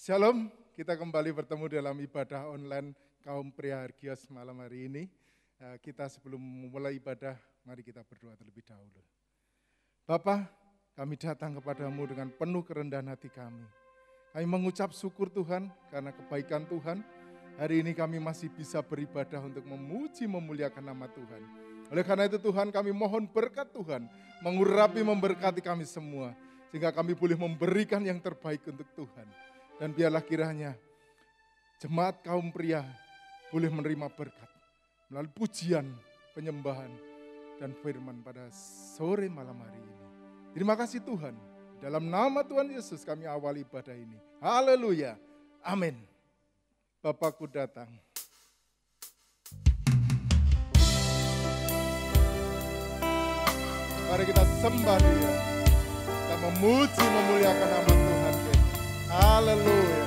Shalom, kita kembali bertemu dalam ibadah online kaum pria Hargios malam hari ini. Kita sebelum memulai ibadah, mari kita berdoa terlebih dahulu. Bapa, kami datang kepadamu dengan penuh kerendahan hati kami. Kami mengucap syukur Tuhan karena kebaikan Tuhan. Hari ini kami masih bisa beribadah untuk memuji memuliakan nama Tuhan. Oleh karena itu Tuhan, kami mohon berkat Tuhan mengurapi memberkati kami semua. Sehingga kami boleh memberikan yang terbaik untuk Tuhan. Dan biarlah kiranya jemaat kaum pria boleh menerima berkat melalui pujian, penyembahan, dan firman pada sore malam hari ini. Terima kasih Tuhan. Dalam nama Tuhan Yesus kami awali ibadah ini. Haleluya. Amin. Bapakku datang. Mari kita sembah Dia. Kita memuji, memuliakan nama Tuhan kita. Haleluya.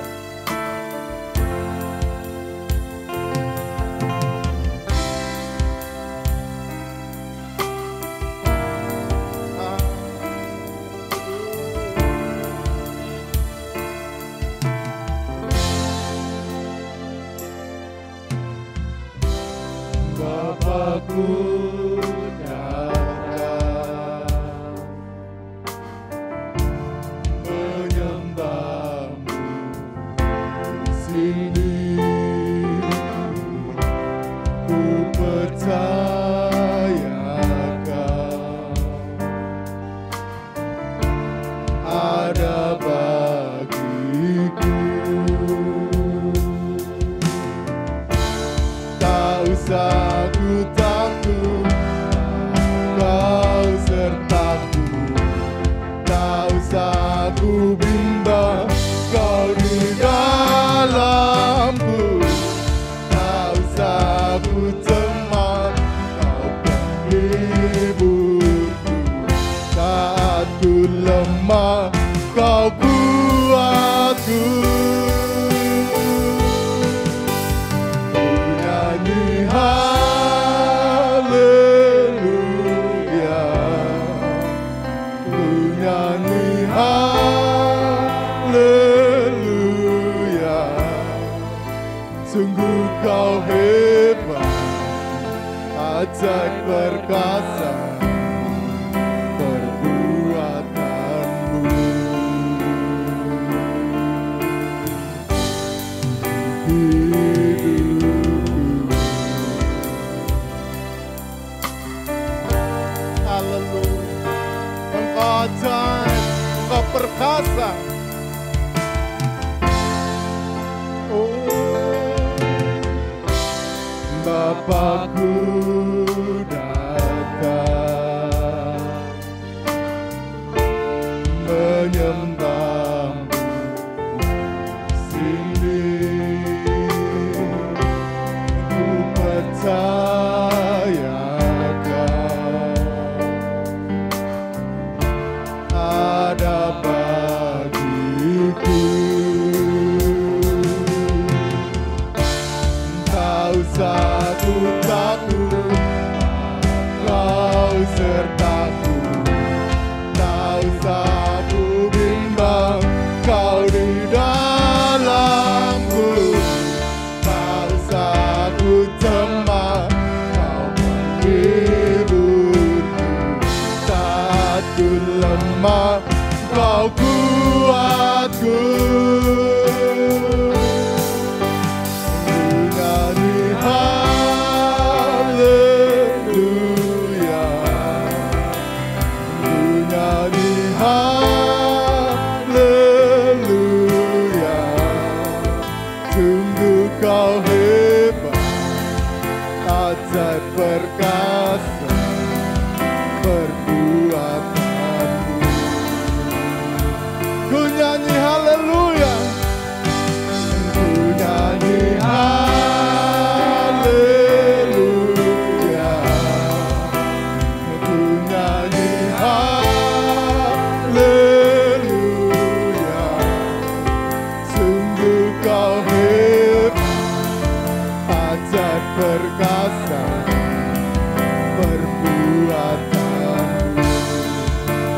Bapakku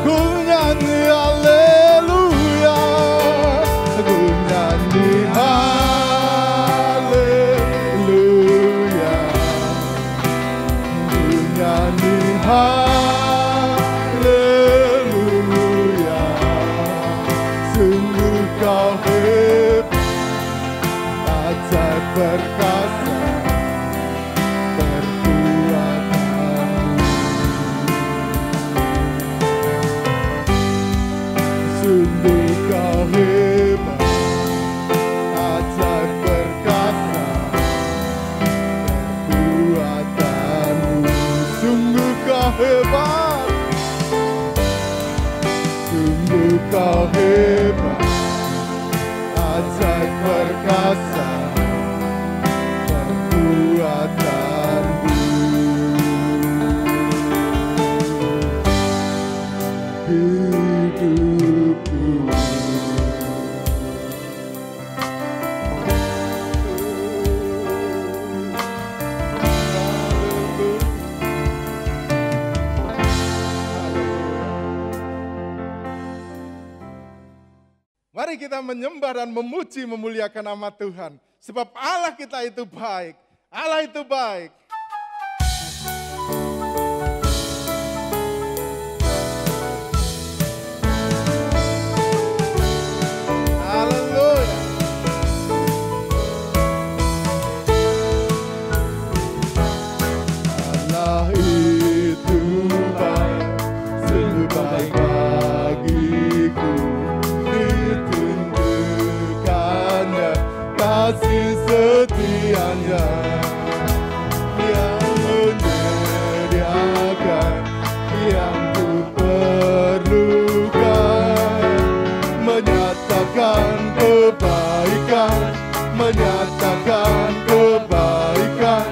Ku nyanyi haleluya, ku nyanyi Mari kita menyembah dan memuji, memuliakan nama Tuhan. Sebab Allah kita itu baik. Allah itu baik. Haleluya. Allah itu baik, sungguh baik bagiku. Ditunjukkannya kasih setianya yang menyediakan yang ku perlukan, menyatakan kebaikan, menyatakan kebaikan,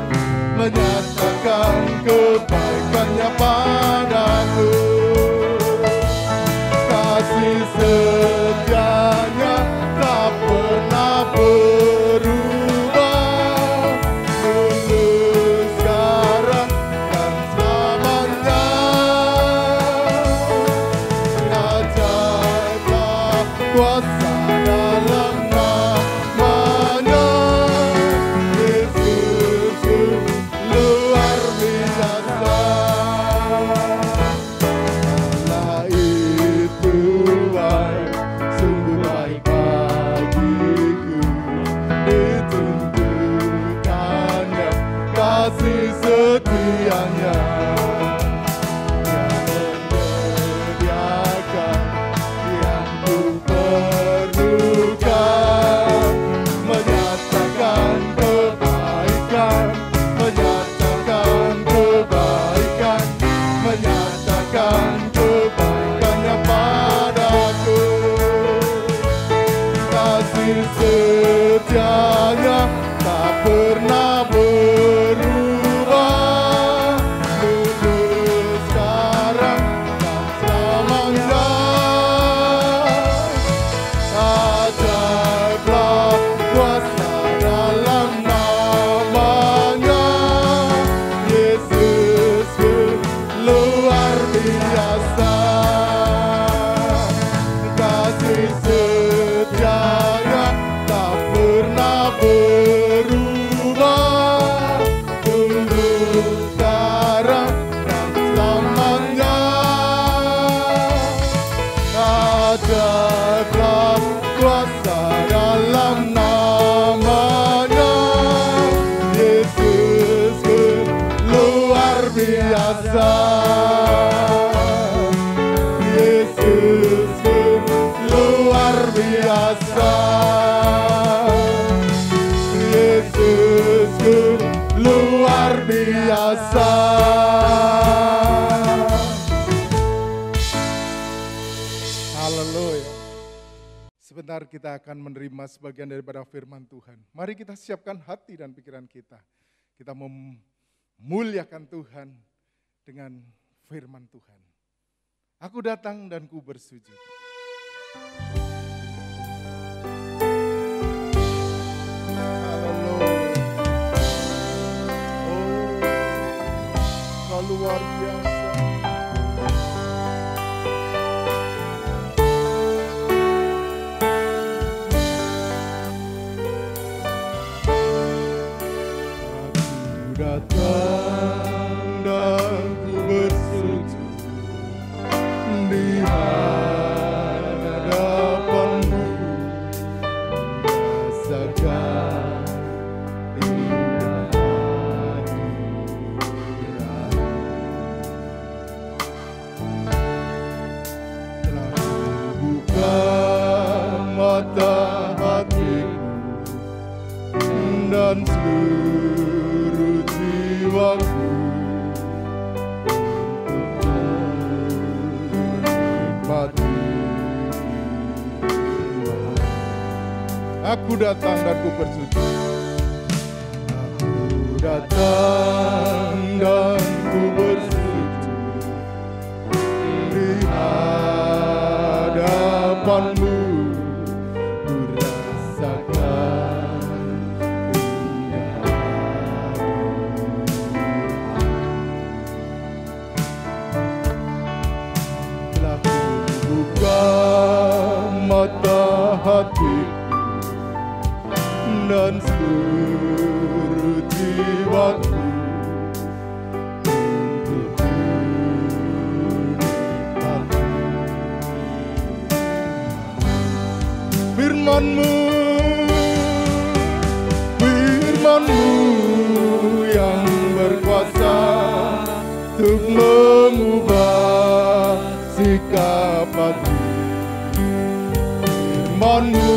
menyatakan kebaikannya padaku. Kasih setianya tak pernah berubah, dulu sekarang dan selamanya. Ajaiblah kuasa dalam namanya, Yesus luar biasa. Allah itu baik, sungguh baik bagiku. Ditunjukkannya kasih setianya yang menyediakan yang ku perlukan, menyatakan kebaikan, menyatakan kebaikan, menyatakan kebaikannya padaku. Kasih setianya tak pernah berubah, dulu sekarang dan selamanya. Ajaiblah kuasa dalam namanya, Yesus luar biasa. Kasih setianya tak pernah berubah, dulu sekarang dan selamanya. Ajaiblah kuasa dalam namanya, Yesus luar biasa. Yesus luar biasa. Yesus luar biasa. Haleluya. Sebentar kita akan menerima sebagian daripada firman Tuhan. Mari kita siapkan hati dan pikiran kita. Kita memuliakan Tuhan dengan firman Tuhan. Aku datang dan ku bersujud. Haleluya. Oh, kau luar biasa. Aku datang dan ku bersujud di hadapan-Mu, rasakan indah hadirat-Mu. Telah buka mata hatiku dan seluruh jiwaku Aku datang dan ku bersujud. Aku datang dan ku bersujud di hadapan-Mu, ku rasakan indah hadirat-Mu. Telah ku buka mata seluruh jiwaku untuk menikmati firman-Mu, firman-Mu yang berkuasa untuk mengubah sikap hati. Firman-Mu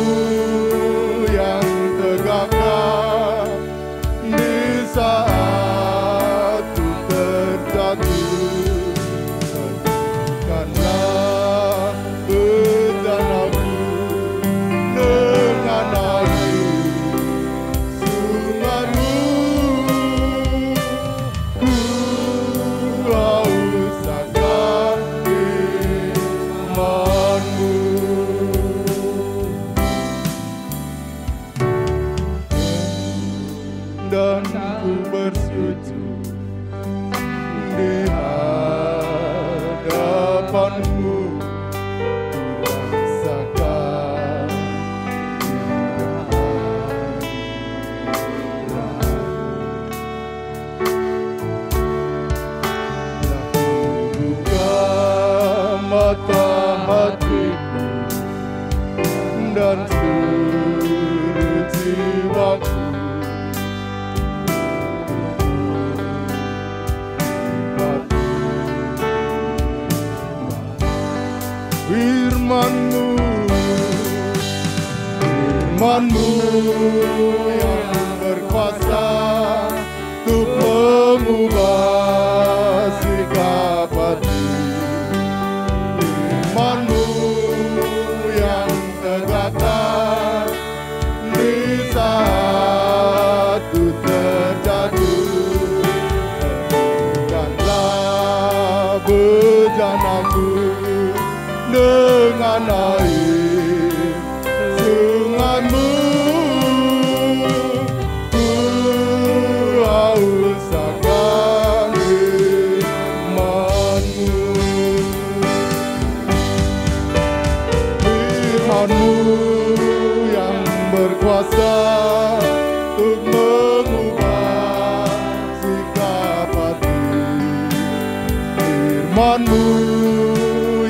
yang tegakkan di saat ku terjatuh. Teguhkanlah bejanaku dengan air sungai-Mu. Ku haus akan firman-Mu. Dan ku bersujud di hadapan-Mu, ku rasakan buka mata hatiku dan seluruh jiwaku firman-Mu, firman-Mu yang berkuasa untuk mengubah sikap hati. Firman-Mu yang tegakkan di saat ku terjatuh. Teguhkanlah bejanaku dengan air sungai-Mu. Ku haus akan firman-Mu. Firman-Mu yang berkuasa untuk mengubah sikap hati. Firman-Mu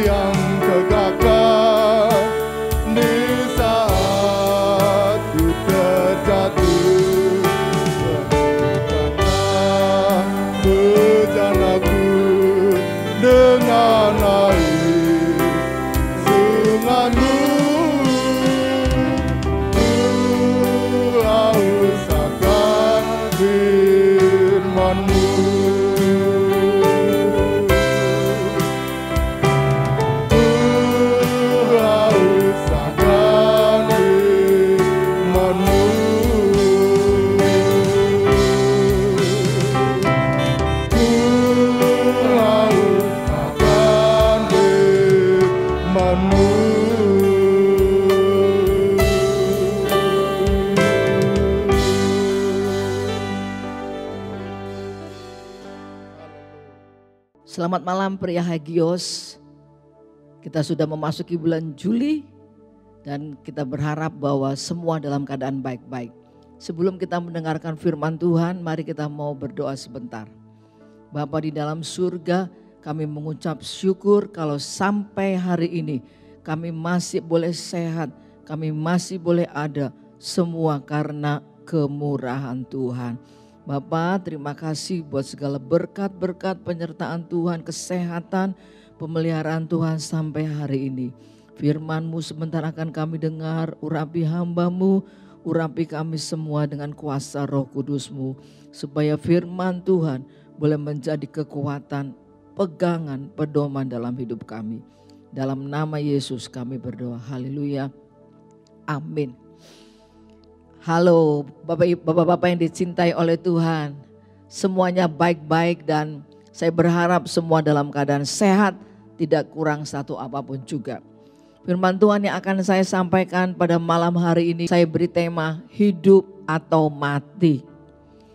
yang tegakkan di saat ku terjatuh. Teguhkanlah bejanaku dengan air sungai-Mu. Ku haus akan firman-Mu. Selamat malam pria Hagios. Kita sudah memasuki bulan Juli dan kita berharap bahwa semua dalam keadaan baik-baik. Sebelum kita mendengarkan firman Tuhan, mari kita mau berdoa sebentar. Bapa di dalam surga, kami mengucap syukur kalau sampai hari ini kami masih boleh sehat, kami masih boleh ada, semua karena kemurahan Tuhan. Bapak, terima kasih buat segala berkat-berkat penyertaan Tuhan, kesehatan, pemeliharaan Tuhan sampai hari ini. Firman-Mu sebentar akan kami dengar, urapi hamba-Mu, urapi kami semua dengan kuasa Roh Kudus-Mu. Supaya firman Tuhan boleh menjadi kekuatan, pegangan, pedoman dalam hidup kami. Dalam nama Yesus kami berdoa, haleluya, amin. Halo Bapak-Bapak yang dicintai oleh Tuhan, semuanya baik-baik dan saya berharap semua dalam keadaan sehat, tidak kurang satu apapun juga. Firman Tuhan yang akan saya sampaikan pada malam hari ini, saya beri tema hidup atau mati.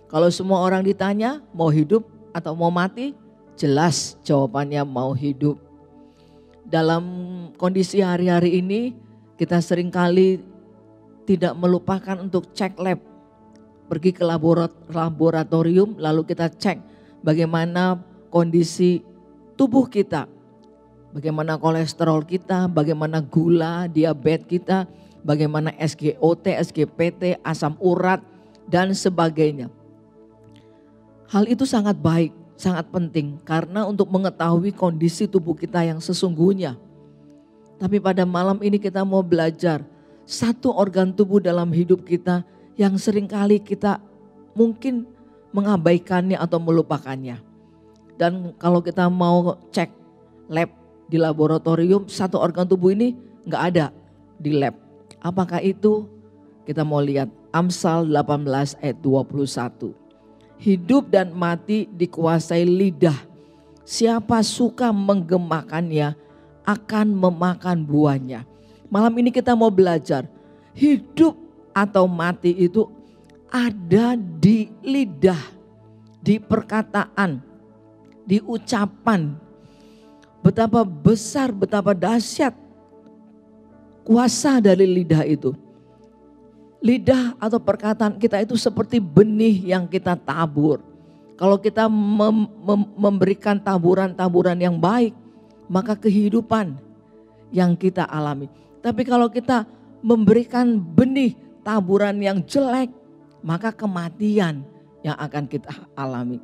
Kalau semua orang ditanya mau hidup atau mau mati, jelas jawabannya mau hidup. Dalam kondisi hari-hari ini kita seringkali tidak melupakan untuk cek lab pergi ke laboratorium lalu kita cek bagaimana kondisi tubuh kita. Bagaimana kolesterol kita, bagaimana gula, diabetes kita, bagaimana SGOT, SGPT, asam urat dan sebagainya. Hal itu sangat baik, sangat penting karena untuk mengetahui kondisi tubuh kita yang sesungguhnya. Tapi pada malam ini kita mau belajar satu organ tubuh dalam hidup kita yang seringkali kita mungkin mengabaikannya atau melupakannya. Dan kalau kita mau cek lab di laboratorium, satu organ tubuh ini nggak ada di lab. Apakah itu? Kita mau lihat Amsal 18 ayat 21. Hidup dan mati dikuasai lidah. Siapa suka menggemakannya akan memakan buahnya. Malam ini kita mau belajar hidup atau mati itu ada di lidah, di perkataan, di ucapan. Betapa besar, betapa dahsyat kuasa dari lidah itu. Lidah atau perkataan kita itu seperti benih yang kita tabur. Kalau kita memberikan taburan-taburan yang baik, maka kehidupan yang kita alami. Tapi kalau kita memberikan benih taburan yang jelek, maka kematian yang akan kita alami.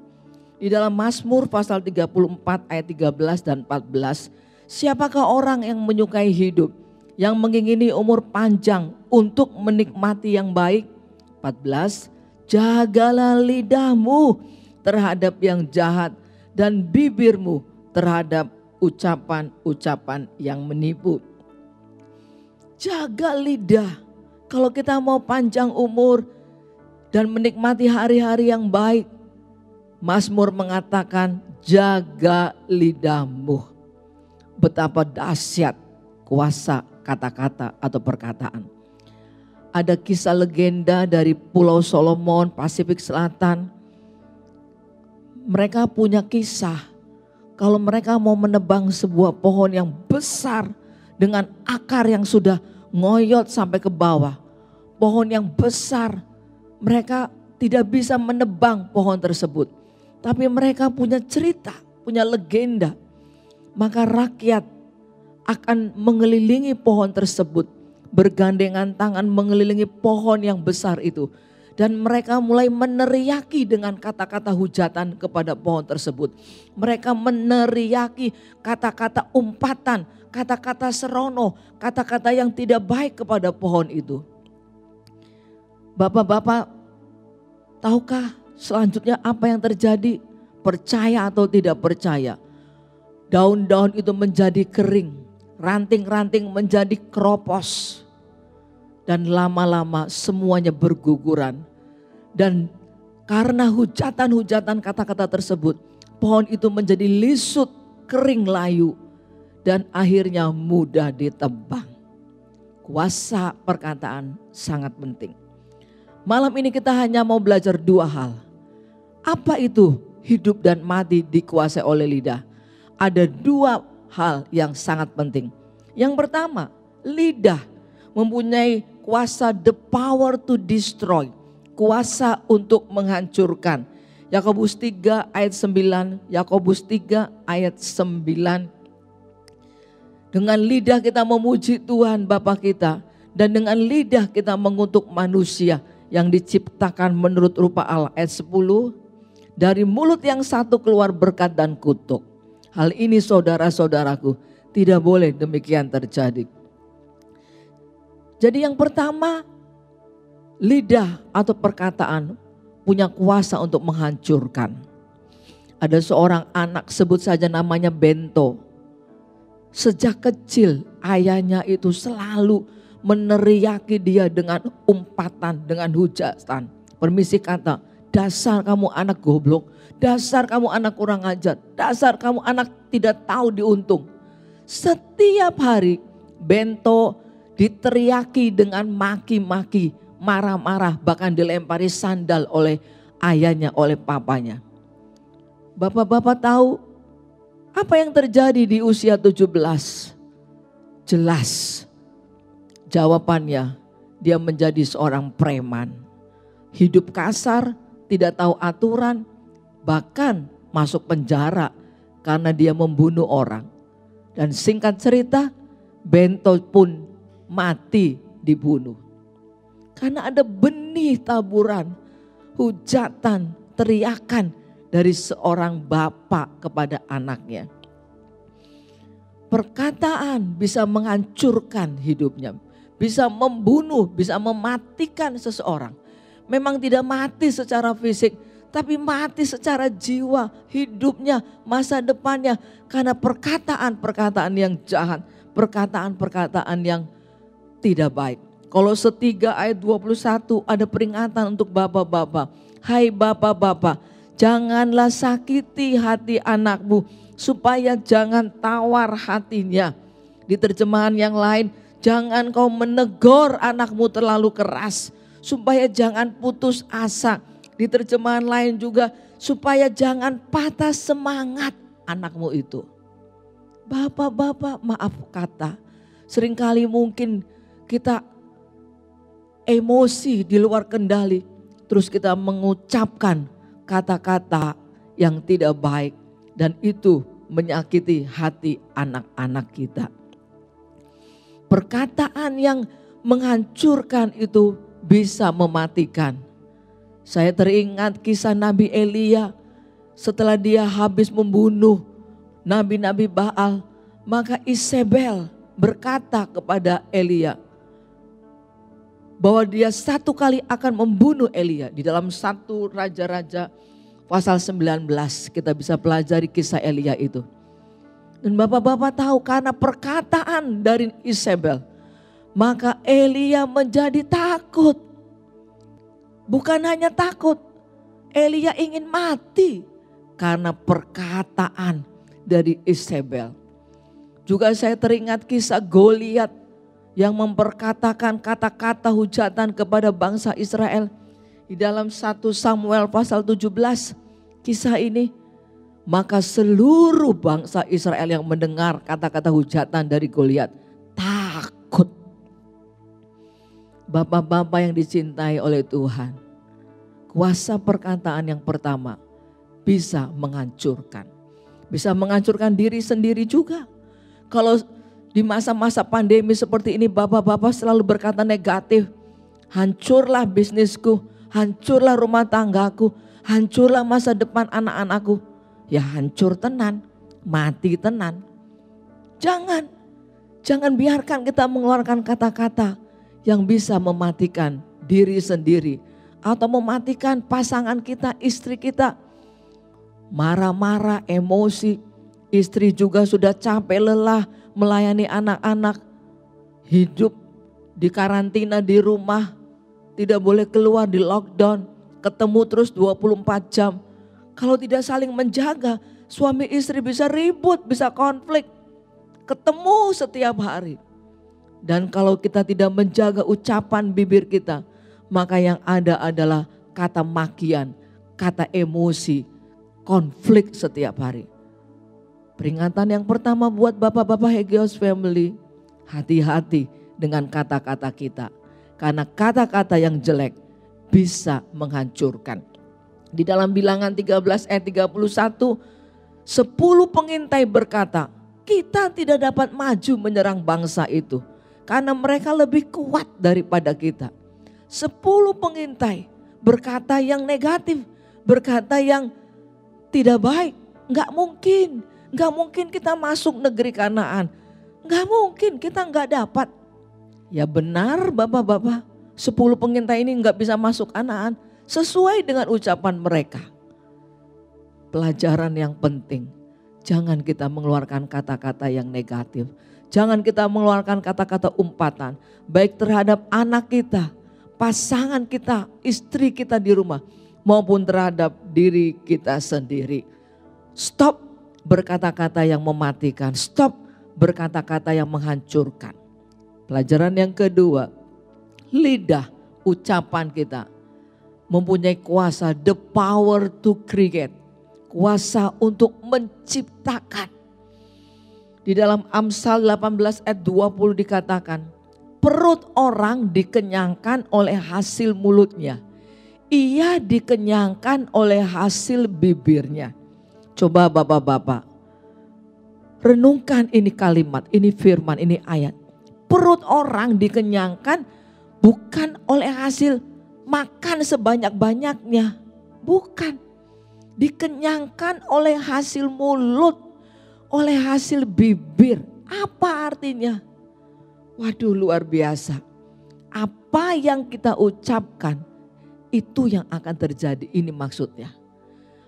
Di dalam Mazmur pasal 34 ayat 13 dan 14, siapakah orang yang menyukai hidup, yang mengingini umur panjang untuk menikmati yang baik? 14, jagalah lidahmu terhadap yang jahat dan bibirmu terhadap ucapan-ucapan yang menipu. Jaga lidah. Kalau kita mau panjang umur dan menikmati hari-hari yang baik, Mazmur mengatakan jaga lidahmu. Betapa dahsyat kuasa kata-kata atau perkataan. Ada kisah legenda dari Pulau Solomon, Pasifik Selatan. Mereka punya kisah kalau mereka mau menebang sebuah pohon yang besar dengan akar yang sudah ngoyot sampai ke bawah. Pohon yang besar, mereka tidak bisa menebang pohon tersebut. Tapi mereka punya cerita, punya legenda. Maka rakyat akan mengelilingi pohon tersebut, bergandengan tangan mengelilingi pohon yang besar itu. Dan mereka mulai meneriaki dengan kata-kata hujatan kepada pohon tersebut. Mereka meneriaki kata-kata umpatan, kata-kata serono, kata-kata yang tidak baik kepada pohon itu. Bapak-bapak, tahukah selanjutnya apa yang terjadi? Percaya atau tidak percaya? Daun-daun itu menjadi kering, ranting-ranting menjadi keropos. Dan lama-lama semuanya berguguran. Dan karena hujatan-hujatan kata-kata tersebut, pohon itu menjadi lisut, kering layu. Dan akhirnya mudah ditebang. Kuasa perkataan sangat penting. Malam ini kita hanya mau belajar dua hal. Apa itu hidup dan mati dikuasai oleh lidah? Ada dua hal yang sangat penting. Yang pertama, lidah mempunyai kuasa, the power to destroy, kuasa untuk menghancurkan. Yakobus 3 ayat 9, Yakobus 3 ayat 9. Dengan lidah kita memuji Tuhan Bapa kita, dan dengan lidah kita mengutuk manusia yang diciptakan menurut rupa Allah. Ayat 10, dari mulut yang satu keluar berkat dan kutuk. Hal ini saudara-saudaraku, tidak boleh demikian terjadi. Jadi yang pertama, lidah atau perkataan punya kuasa untuk menghancurkan. Ada seorang anak, sebut saja namanya Bento. Sejak kecil ayahnya itu selalu meneriaki dia dengan umpatan, dengan hujatan. Permisi kata, dasar kamu anak goblok, dasar kamu anak kurang ajar, dasar kamu anak tidak tahu diuntung. Setiap hari Bento diteriaki dengan maki-maki, marah-marah, bahkan dilempari sandal oleh ayahnya, oleh papanya. Bapak-bapak tahu apa yang terjadi di usia 17? Jelas jawabannya, dia menjadi seorang preman. hidup kasar, tidak tahu aturan, bahkan masuk penjara karena dia membunuh orang. Dan singkat cerita, Bento pun mati dibunuh. Karena ada benih taburan, hujatan, teriakan dari seorang bapak kepada anaknya. Perkataan bisa menghancurkan hidupnya, bisa membunuh, bisa mematikan seseorang. Memang tidak mati secara fisik, tapi mati secara jiwa, hidupnya, masa depannya. Karena perkataan-perkataan yang jahat, perkataan-perkataan yang tidak baik. Kolose 3 ayat 21 ada peringatan untuk bapak-bapak. Hai bapak-bapak, janganlah sakiti hati anakmu supaya jangan tawar hatinya. Di terjemahan yang lain, jangan kau menegur anakmu terlalu keras supaya jangan putus asa. Di terjemahan lain juga, supaya jangan patah semangat anakmu itu. Bapak-bapak, maaf kata, seringkali mungkin kita emosi di luar kendali, terus kita mengucapkan kata-kata yang tidak baik, dan itu menyakiti hati anak-anak kita. Perkataan yang menghancurkan itu bisa mematikan. Saya teringat kisah Nabi Elia, setelah dia habis membunuh nabi-nabi Baal, maka Isabel berkata kepada Elia bahwa dia satu kali akan membunuh Elia. Di dalam 1 Raja-Raja pasal 19 kita bisa pelajari kisah Elia itu. Dan bapak-bapak tahu, karena perkataan dari Isabel, maka Elia menjadi takut. Bukan hanya takut, Elia ingin mati karena perkataan dari Isabel. Juga saya teringat kisah Goliat yang memperkatakan kata-kata hujatan kepada bangsa Israel. Di dalam 1 Samuel pasal 17 kisah ini, maka seluruh bangsa Israel yang mendengar kata-kata hujatan dari Goliat takut. Bapak-bapak yang dicintai oleh Tuhan, kuasa perkataan yang pertama bisa menghancurkan. Bisa menghancurkan diri sendiri juga. Kalau di masa-masa pandemi seperti ini bapak-bapak selalu berkata negatif, hancurlah bisnisku, hancurlah rumah tanggaku, hancurlah masa depan anak-anakku. Ya hancur tenan, mati tenan. Jangan biarkan kita mengeluarkan kata-kata yang bisa mematikan diri sendiri atau mematikan pasangan kita, istri kita. Marah-marah, emosi, istri juga sudah capek lelah melayani anak-anak, hidup di karantina di rumah, tidak boleh keluar, di lockdown, ketemu terus 24 jam. Kalau tidak saling menjaga, suami istri bisa ribut, bisa konflik, ketemu setiap hari. Dan kalau kita tidak menjaga ucapan bibir kita, maka yang ada adalah kata makian, kata emosi, konflik setiap hari. Peringatan yang pertama buat bapak-bapak Hagios Family, hati-hati dengan kata-kata kita. Karena kata-kata yang jelek bisa menghancurkan. Di dalam Bilangan 13 ayat 31, 10 pengintai berkata, kita tidak dapat maju menyerang bangsa itu karena mereka lebih kuat daripada kita. 10 pengintai berkata yang negatif, berkata yang tidak baik. Gak mungkin kita masuk negeri Kanaan. Gak mungkin, kita gak dapat. Ya benar bapak-bapak, 10 pengintai ini gak bisa masuk Kanaan sesuai dengan ucapan mereka. Pelajaran yang penting, jangan kita mengeluarkan kata-kata yang negatif. Jangan kita mengeluarkan kata-kata umpatan, baik terhadap anak kita, pasangan kita, istri kita di rumah, maupun terhadap diri kita sendiri. Stop berkata-kata yang mematikan, stop berkata-kata yang menghancurkan. Pelajaran yang kedua, lidah, ucapan kita mempunyai kuasa, the power to create, kuasa untuk menciptakan. Di dalam Amsal 18 ayat 20 dikatakan, perut orang dikenyangkan oleh hasil mulutnya. ia dikenyangkan oleh hasil bibirnya. Coba bapak-bapak, renungkan ini kalimat, ini firman, ini ayat. Perut orang dikenyangkan bukan oleh hasil makan sebanyak-banyaknya. Bukan. Dikenyangkan oleh hasil mulut, oleh hasil bibir. Apa artinya? Waduh, luar biasa. Apa yang kita ucapkan, itu yang akan terjadi. Ini maksudnya.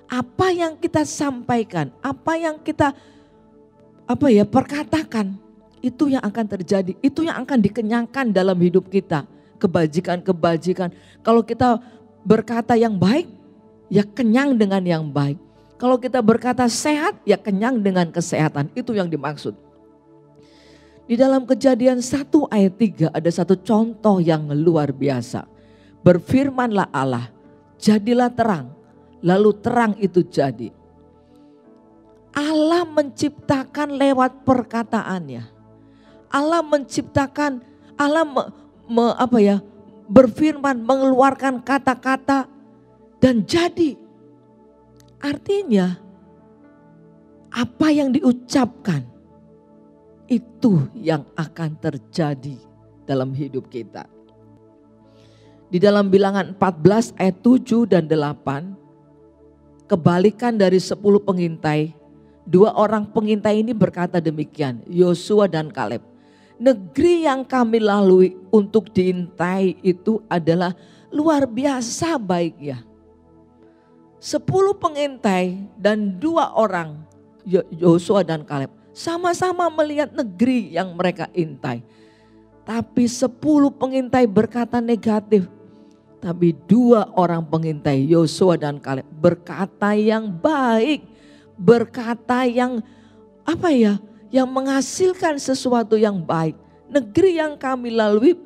Apa yang kita sampaikan, apa yang kita perkatakan, itu yang akan terjadi. Itu yang akan dikenyangkan dalam hidup kita. Kebajikan-kebajikan. Kalau kita berkata yang baik, ya kenyang dengan yang baik. Kalau kita berkata sehat, ya kenyang dengan kesehatan. Itu yang dimaksud. Di dalam Kejadian 1 ayat 3 ada satu contoh yang luar biasa. Berfirmanlah Allah, jadilah terang, lalu terang itu jadi. Allah menciptakan lewat perkataannya. Allah menciptakan, Allah berfirman, mengeluarkan kata-kata dan jadi. Artinya apa yang diucapkan itu yang akan terjadi dalam hidup kita. Di dalam Bilangan 14 ayat 7 dan 8, kebalikan dari 10 pengintai, 2 orang pengintai ini berkata demikian, Yosua dan Kaleb. Negeri yang kami lalui untuk diintai itu adalah luar biasa baiknya. 10 pengintai dan 2 orang, Yosua dan Kaleb, sama-sama melihat negeri yang mereka intai. Tapi 10 pengintai berkata negatif. Tapi 2 orang pengintai, Yosua dan Kaleb, berkata yang baik. Berkata yang yang menghasilkan sesuatu yang baik. Negeri yang kami lalui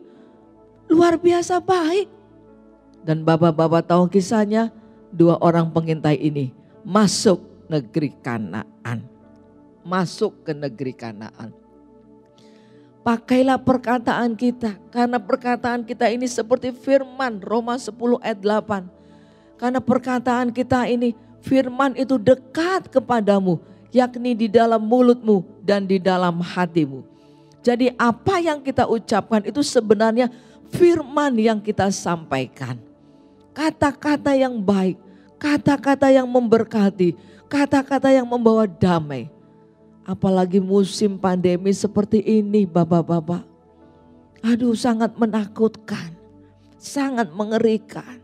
luar biasa baik. Dan bapak-bapak tahu kisahnya, 2 orang pengintai ini masuk negeri Kanaan. Masuk ke negeri Kanaan. Pakailah perkataan kita, karena perkataan kita ini seperti firman Roma 10 ayat 8. Karena perkataan kita ini, firman itu dekat kepadamu, yakni di dalam mulutmu dan di dalam hatimu. Jadi apa yang kita ucapkan itu sebenarnya firman yang kita sampaikan. Kata-kata yang baik, kata-kata yang memberkati, kata-kata yang membawa damai. Apalagi musim pandemi seperti ini bapak-bapak. Aduh, sangat menakutkan, sangat mengerikan.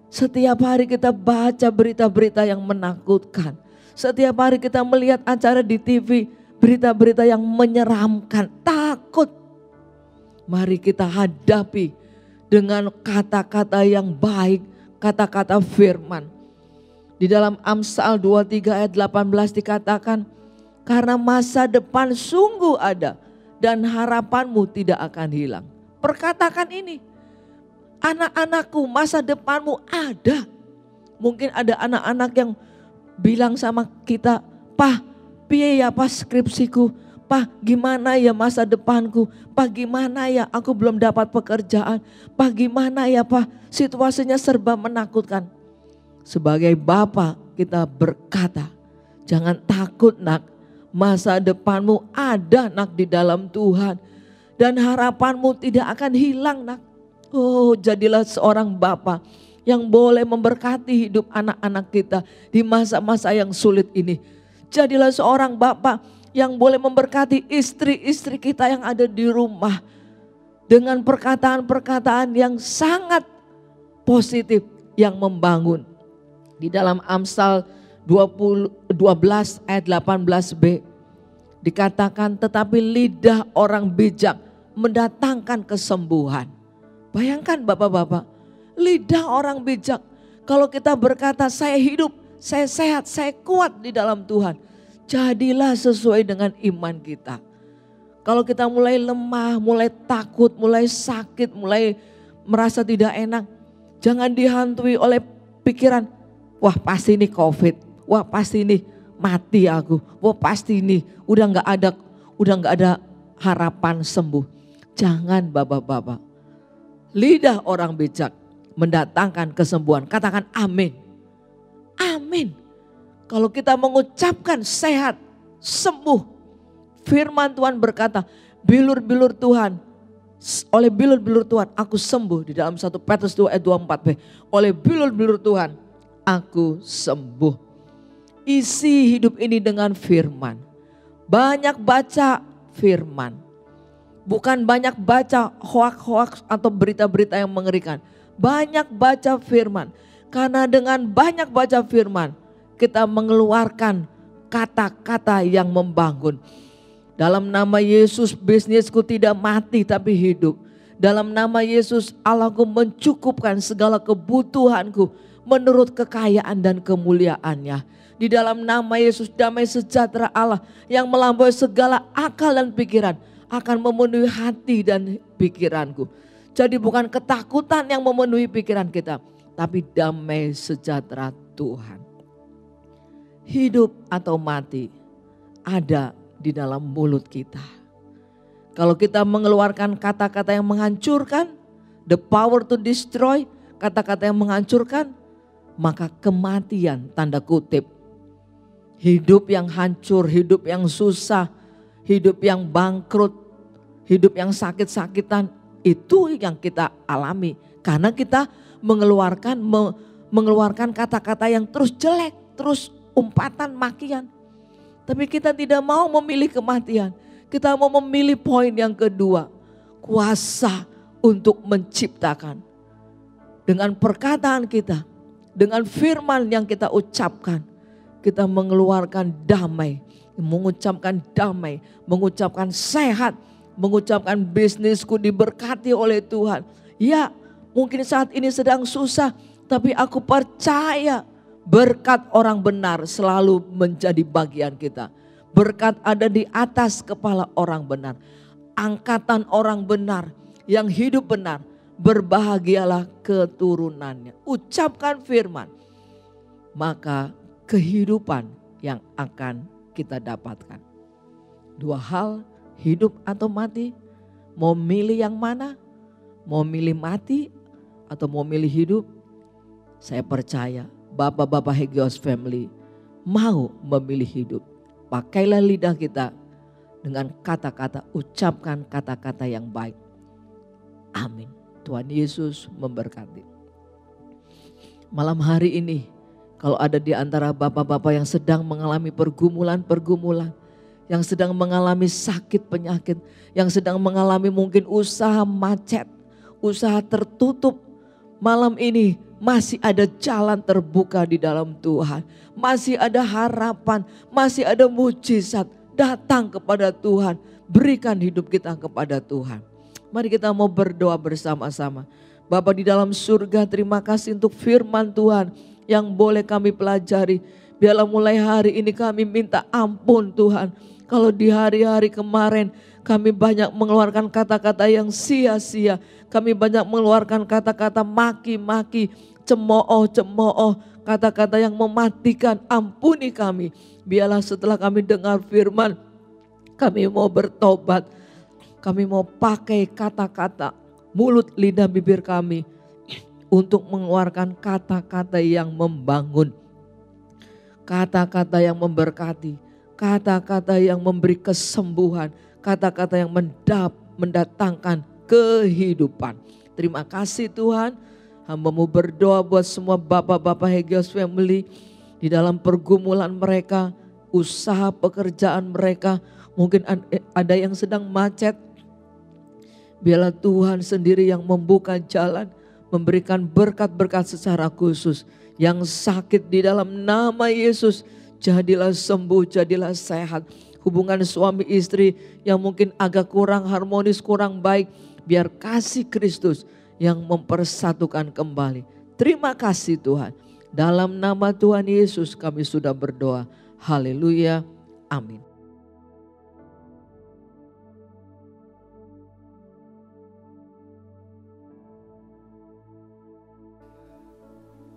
Setiap hari kita baca berita-berita yang menakutkan. Setiap hari kita melihat acara di TV, berita-berita yang menyeramkan, takut. Mari kita hadapi dengan kata-kata yang baik, kata-kata firman. Di dalam Amsal 23 ayat 18 dikatakan, karena masa depan sungguh ada dan harapanmu tidak akan hilang. Perkatakan ini, anak-anakku, masa depanmu ada. Mungkin ada anak-anak yang bilang sama kita, Pak, piye ya Pak skripsiku? Pak, gimana ya masa depanku? Pak, gimana ya aku belum dapat pekerjaan? Pak, gimana ya Pak, situasinya serba menakutkan. Sebagai Bapak kita berkata, jangan takut nak. Masa depanmu ada nak di dalam Tuhan. Dan harapanmu tidak akan hilang nak. Oh, jadilah seorang Bapa yang boleh memberkati hidup anak-anak kita di masa-masa yang sulit ini. Jadilah seorang Bapa yang boleh memberkati istri-istri kita yang ada di rumah. Dengan perkataan-perkataan yang sangat positif yang membangun. Di dalam Amsal 12 ayat 18b dikatakan, tetapi lidah orang bijak mendatangkan kesembuhan. Bayangkan bapak-bapak, lidah orang bijak. Kalau kita berkata saya hidup, saya sehat, saya kuat di dalam Tuhan. Jadilah sesuai dengan iman kita. Kalau kita mulai lemah, mulai takut, mulai sakit, mulai merasa tidak enak, jangan dihantui oleh pikiran, wah pasti ini COVID. Wah pasti ini mati aku. Wah pasti ini udah nggak ada harapan sembuh. Jangan bapak-bapak. Lidah orang bijak mendatangkan kesembuhan. Katakan amin. Amin. Kalau kita mengucapkan sehat, sembuh. Firman Tuhan berkata, bilur-bilur Tuhan, oleh bilur-bilur Tuhan aku sembuh. Di dalam 1 Petrus 2 ayat 24b. Oleh bilur-bilur Tuhan aku sembuh. Isi hidup ini dengan firman. Banyak baca firman. Bukan banyak baca hoaks-hoaks atau berita-berita yang mengerikan. Banyak baca firman. Karena dengan banyak baca firman, kita mengeluarkan kata-kata yang membangun. Dalam nama Yesus bisnisku tidak mati tapi hidup. Dalam nama Yesus Allahku mencukupkan segala kebutuhanku menurut kekayaan dan kemuliaannya. Di dalam nama Yesus damai sejahtera Allah yang melampaui segala akal dan pikiran akan memenuhi hati dan pikiranku. Jadi bukan ketakutan yang memenuhi pikiran kita, tapi damai sejahtera Tuhan. Hidup atau mati ada di dalam mulut kita. Kalau kita mengeluarkan kata-kata yang menghancurkan, the power to destroy, kata-kata yang menghancurkan, maka kematian tanda kutip. Hidup yang hancur, hidup yang susah, hidup yang bangkrut, hidup yang sakit-sakitan, itu yang kita alami. Karena kita mengeluarkan kata-kata yang terus jelek, terus umpatan, makian. Tapi kita tidak mau memilih kematian. Kita mau memilih poin yang kedua. Kuasa untuk menciptakan. Dengan perkataan kita, dengan firman yang kita ucapkan, kita mengeluarkan damai, mengucapkan damai, mengucapkan sehat, mengucapkan bisnisku diberkati oleh Tuhan. Ya, mungkin saat ini sedang susah, tapi aku percaya berkat orang benar selalu menjadi bagian kita. Berkat ada di atas kepala orang benar. Angkatan orang benar yang hidup benar, berbahagialah keturunannya. Ucapkan firman, maka kehidupan yang akan kita dapatkan. Dua hal, hidup atau mati. Mau milih yang mana? Mau milih mati atau mau milih hidup? Saya percaya Bapak-Bapak Hagios Family mau memilih hidup. Pakailah lidah kita dengan kata-kata, ucapkan kata-kata yang baik. Amin. Tuhan Yesus memberkati. Malam hari ini, kalau ada di antara bapak-bapak yang sedang mengalami pergumulan-pergumulan, yang sedang mengalami sakit penyakit, yang sedang mengalami mungkin usaha macet, usaha tertutup, malam ini masih ada jalan terbuka di dalam Tuhan. Masih ada harapan, masih ada mujizat. Datang kepada Tuhan, berikan hidup kita kepada Tuhan. Mari kita mau berdoa bersama-sama. Bapa di dalam surga, terima kasih untuk firman Tuhan yang boleh kami pelajari. Biarlah mulai hari ini kami minta ampun Tuhan. Kalau di hari-hari kemarin kami banyak mengeluarkan kata-kata yang sia-sia. Kami banyak mengeluarkan kata-kata maki-maki, cemooh, kata-kata yang mematikan. Ampuni kami. Biarlah setelah kami dengar firman, kami mau bertobat. Kami mau pakai kata-kata mulut, lidah, bibir kami untuk mengeluarkan kata-kata yang membangun. Kata-kata yang memberkati. Kata-kata yang memberi kesembuhan. Kata-kata yang mendatangkan kehidupan. Terima kasih Tuhan. Hamba-Mu berdoa buat semua bapak-bapak Hagios Family. Di dalam pergumulan mereka, usaha pekerjaan mereka. Mungkin ada yang sedang macet. Biarlah Tuhan sendiri yang membuka jalan. Memberikan berkat-berkat secara khusus. Yang sakit di dalam nama Yesus, jadilah sembuh, jadilah sehat. Hubungan suami istri yang mungkin agak kurang harmonis, kurang baik, biar kasih Kristus yang mempersatukan kembali. Terima kasih Tuhan. Dalam nama Tuhan Yesus kami sudah berdoa. Haleluya. Amin.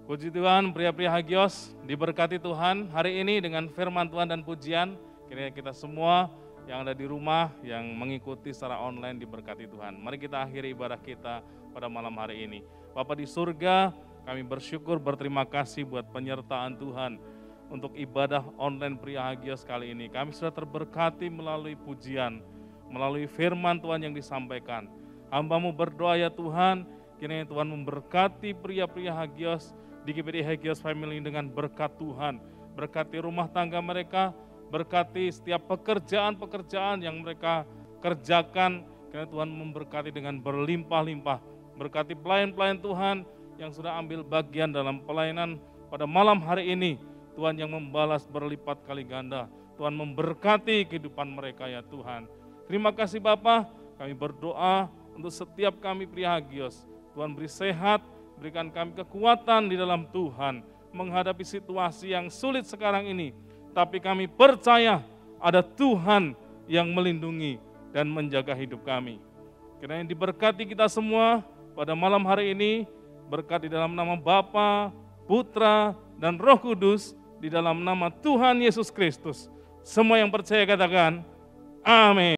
Puji Tuhan, pria-pria Hagios, diberkati Tuhan hari ini dengan firman Tuhan dan pujian. Kiranya kita semua yang ada di rumah, yang mengikuti secara online diberkati Tuhan. Mari kita akhiri ibadah kita pada malam hari ini. Bapa di surga, kami bersyukur, berterima kasih buat penyertaan Tuhan untuk ibadah online Pria Hagios kali ini. Kami sudah terberkati melalui pujian, melalui firman Tuhan yang disampaikan. Hamba-Mu berdoa ya Tuhan, kiranya Tuhan memberkati pria-pria Hagios di GPD Hagios Family dengan berkat Tuhan. Berkati rumah tangga mereka, berkati setiap pekerjaan-pekerjaan yang mereka kerjakan, kiranya Tuhan memberkati dengan berlimpah-limpah. Berkati pelayan-pelayan Tuhan yang sudah ambil bagian dalam pelayanan pada malam hari ini. Tuhan yang membalas berlipat kali ganda. Tuhan memberkati kehidupan mereka ya Tuhan. Terima kasih Bapa, kami berdoa untuk setiap kami Pria Hagios. Tuhan beri sehat, berikan kami kekuatan di dalam Tuhan menghadapi situasi yang sulit sekarang ini. Tapi kami percaya ada Tuhan yang melindungi dan menjaga hidup kami. Kiranya diberkati kita semua pada malam hari ini, berkat di dalam nama Bapa, Putra, dan Roh Kudus, di dalam nama Tuhan Yesus Kristus. Semua yang percaya katakan, amin.